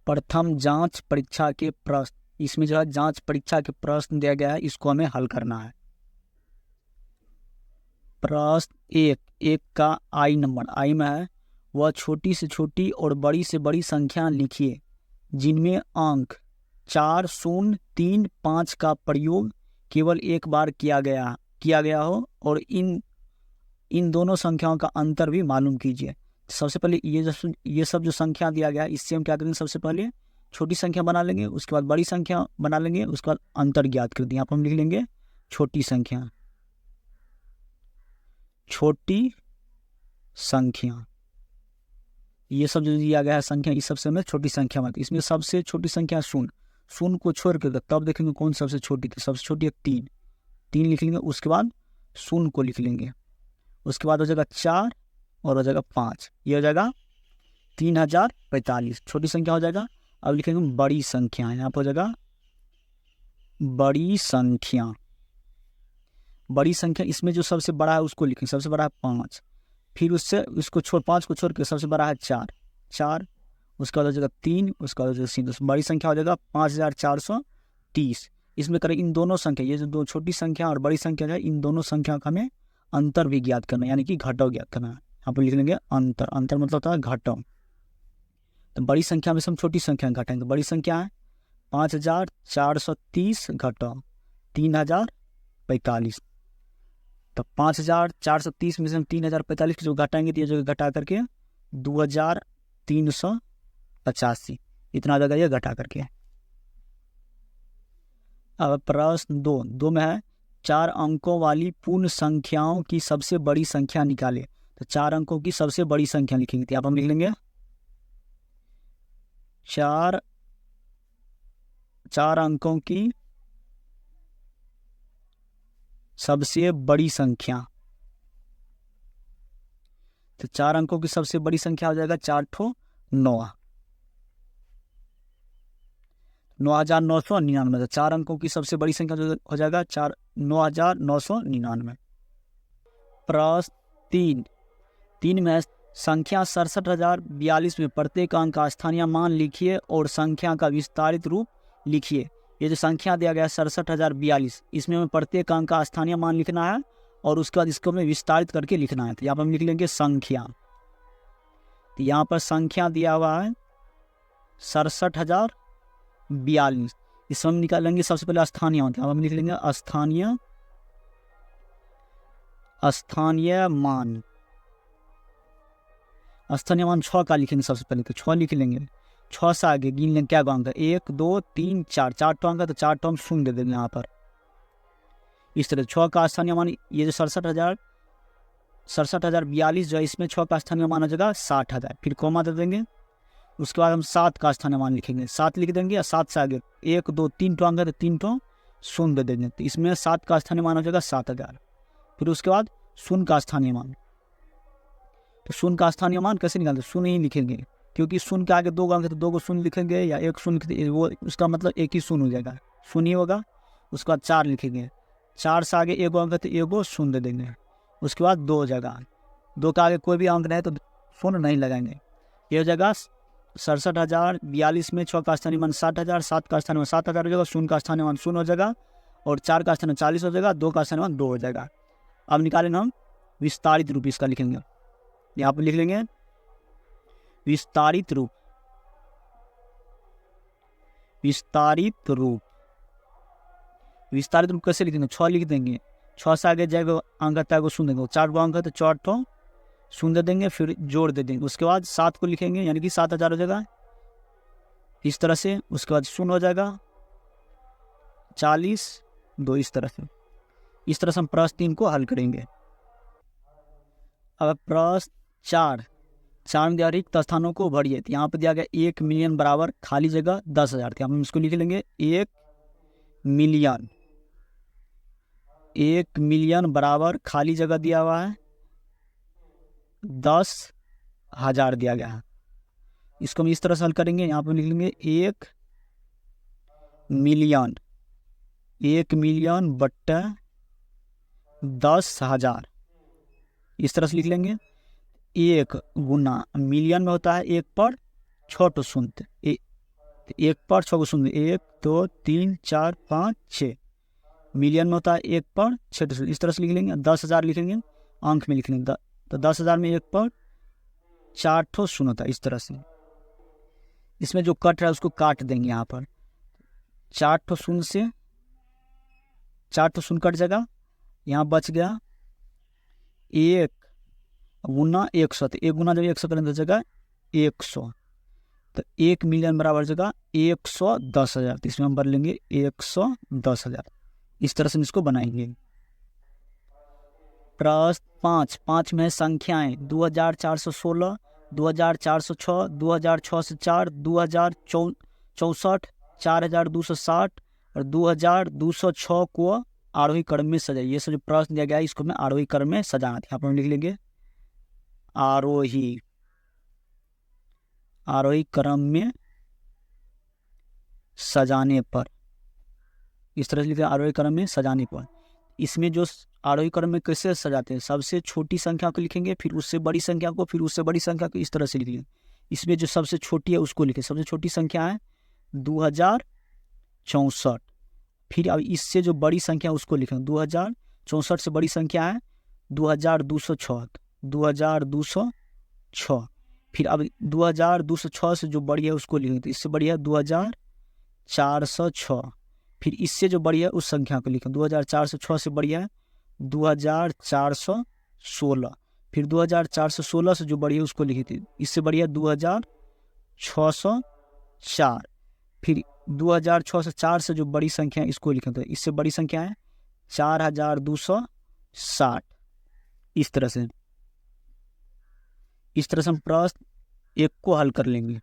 प्रथम जांच परीक्षा के प्रश्न, इसमें जो है जांच परीक्षा के प्रश्न दिया गया है, इसको हमें हल करना है। प्रश्न एक का आई नंबर, आई में है वह छोटी से छोटी और बड़ी से बड़ी संख्या लिखिए जिनमें अंक 4, 0, 3, 5 का प्रयोग केवल एक बार किया गया हो और इन दोनों संख्याओं का अंतर भी मालूम कीजिए। सबसे पहले ये सब जो संख्या दिया गया है, इससे हम क्या करेंगे, सबसे पहले छोटी संख्या बना लेंगे, उसके बाद बड़ी संख्या बना लेंगे, उसके बाद अंतर ज्ञात कर देंगे। यहाँ पर हम लिख लेंगे छोटी संख्या, छोटी संख्या, ये सब जो दिया गया है संख्या, इस सबसे हमें छोटी संख्या मतलब, इसमें सबसे छोटी संख्या 0, 0 को छोड़ कर तब देखेंगे कौन सबसे छोटी थी। सबसे छोटी है 3, 3 लिख लेंगे, उसके बाद 0 को लिख लेंगे, उसके बाद हो जाएगा 4 और हो जाएगा 5, ये हो जाएगा 3045, छोटी संख्या हो जाएगा। अब लिखेंगे बड़ी संख्या, यहाँ पर हो जाएगा बड़ी संख्या, बड़ी संख्या इसमें जो सबसे बड़ा है उसको लिखेंगे, सबसे बड़ा है 5, फिर उससे उसको 5 को छोड़ के सबसे बड़ा है 4, उसका हो जाएगा 3, उसका हो जाएगा 3, बड़ी संख्या हो जाएगा 5430। इसमें करें इन दोनों संख्या, ये जो दो छोटी संख्या और बड़ी संख्या है, इन दोनों संख्या का हमें अंतर भी ज्ञात करना है, यानी कि घटाव ज्ञात करना है। यहाँ पर लिख लेंगे अंतर, अंतर मतलब होता है घटाव। तो बड़ी संख्या में से हम छोटी संख्या घटाएंगे, तो बड़ी संख्या है 5430 घटाव 3045, तो 5430 में से हम 3045 जो घटाएंगे तो ये जो घटा करके 2385, इतना आ जाएगा ये घटा करके। अब प्रश्न 2 में है 4 अंकों वाली पूर्ण संख्याओं की सबसे बड़ी संख्या निकाले। तो 4 अंकों की सबसे बड़ी संख्या लिखेंगे, तो यहाँ पर हम लिख लेंगे 4 अंकों की सबसे बड़ी संख्या। तो 4 अंकों की सबसे बड़ी संख्या हो जाएगा 4 ठो 9, 9999। तो 4 अंकों की सबसे बड़ी संख्या जो हो जाएगा 9999। प्रश्न 3 में संख्या 67042 में प्रत्येक अंक का स्थानीय मान लिखिए और संख्या का विस्तारित रूप लिखिए। ये जो संख्या दिया गया 67042, इसमें हमें प्रत्येक अंक का स्थानीय मान लिखना है और उसके बाद इसको हमें विस्तारित करके लिखना है। तो यहाँ पर हम लिख लेंगे संख्या, तो यहाँ पर संख्या दिया हुआ है 67042, इसमें हम निकालेंगे सबसे पहले स्थानीय मान, हम लिख लेंगे स्थानीय मान। स्थानीय मान 6 का लिखेंगे सबसे पहले, तो 6 लिख लेंगे, 6 से आगे गिन लेंगे क्या अंक है, 1 2 3 4, 4 टो अंक है, तो 4 टो हम शून्य दे देंगे यहाँ पर। इस तरह 6 का स्थानीय मान, ये जो 67042 जो है, इसमें 6 का स्थानीय मान हो जाएगा 60000, फिर कोमा दे देंगे, उसके बाद हम 7 का स्थानीय मान लिखेंगे, 7 लिख देंगे, 7 से आगे 1 2 3 टो अंक है, तो 3 टो शून्य दे देंगे, तो इसमें 7 का स्थानीय मान हो जाएगा 7000। फिर उसके बाद 0 का स्थानीय मान, तो 0 का स्थानीय मान कैसे निकालते, 0 ही लिखेंगे, क्योंकि 0 के आगे 2 अंक है तो 2 को 0 लिखेंगे, या 1 0 लिखेंगे, वो उसका मतलब एक ही 0 हो जाएगा, 0 ही होगा। उसके बाद 4 लिखेंगे, 4 से आगे 1 अंक है तो 1 0 दे देंगे, उसके बाद 2 हो जाएगा, 2 के आगे कोई भी अंक नहीं तो 0 नहीं लगाएंगे। ये हो जाएगा 67042 में 6 का स्थानीय मान 60000, 7 का स्थानीय मान 7000 हो जाएगा, 0 का स्थानीय मान 0 हो जाएगा और 4 का स्थानीय 40 हो जाएगा, 2 का स्थानीय मान 2 हो जाएगा। अब निकालेंगे हम विस्तारित रूप, इसका लिखेंगे, यहाँ पर लिख लेंगे विस्तारित रूप, विस्तारित रूप कैसे लिखेंगे, 6 लिख देंगे, 6 से आगे जाएगा अंक आता है वो शून्य देंगे, 4 अंक है तो 4 ठो शून्य देंगे, फिर जोड़ दे देंगे, उसके बाद 7 को लिखेंगे, यानी कि 7000 हो जाएगा इस तरह से, उसके बाद 0 हो जाएगा 40 2, इस तरह से हम प्रश्न 3 को हल करेंगे। अब प्रश्न 4 में दिया रिक्त स्थानों को भरिए। तो यहाँ पर दिया गया 1 मिलियन बराबर खाली जगह 10,000 थी, हम इसको लिख लेंगे 1 मिलियन बराबर खाली जगह दिया हुआ है 10,000 दिया गया है, इसको हम इस तरह से हल करेंगे। यहाँ पर लिख लेंगे 1 मिलियन बट्टा 10,000, इस तरह से लिख लेंगे। 1 गुना मिलियन में होता है 1 पर छोटो शून्य, तो 1 पर 6 को शून्य, 1 2 3 4 5 6। मिलियन में होता है 1 पर 6 तो इस तरह से लिख लेंगे। 10,000 लिखेंगे, अंक में लिख लेंगे तो 10,000 में 1 पर 4 ठो शून्य होता है इस तरह से। इसमें जो कट रहा है उसको काट देंगे यहाँ पर। 4 ठो शून्य से 4 ठो शून्य कट जाएगा, यहाँ बच गया 1 गुना 100। तो 1 गुना जब 100 करेंगे तो जगह 100, तो 1 मिलियन बराबर जगह 110,000। तो इसमें हम भर लेंगे 110,000। इस तरह से इसको बनाएंगे। प्रश्न 5 में संख्याएं 2416, 2406, 2006 से 4, 2064, 4260 और 2206 को आरोही क्रम में सजाइए। ये सब जो प्रश्न दिया गया है इसको मैं आरोही क्रम में सजाना था। यहाँ पर हम लिख लेंगे आरोही क्रम में सजाने पर। इस तरह से लिखते हैं आरोही क्रम में सजाने पर। इसमें जो आरोही क्रम में कैसे सजाते हैं, सबसे छोटी संख्या को लिखेंगे, फिर उससे बड़ी संख्या को, फिर उससे बड़ी संख्या को, इस तरह से लिखेंगे। इसमें जो सबसे छोटी है उसको लिखें। सबसे छोटी संख्या है 2064। फिर अब इससे जो बड़ी संख्या है उसको लिखें। 2064 से बड़ी संख्या है 2206, 2206। फिर अब 2206 से जो बड़ी है उसको लिखें, तो इससे बड़ी है 2406। फिर इससे जो बड़ी है उस संख्या को लिखें। 2406 से बड़ी है 2416। फिर 2416 से जो बड़ी है उसको लिखी थी, इससे बड़ी है 2604। फिर 2006 से जो बड़ी संख्या है इसको लिखें, तो इससे बड़ी संख्या है 4260। इस तरह से हम प्रश्न 1 को हल कर लेंगे।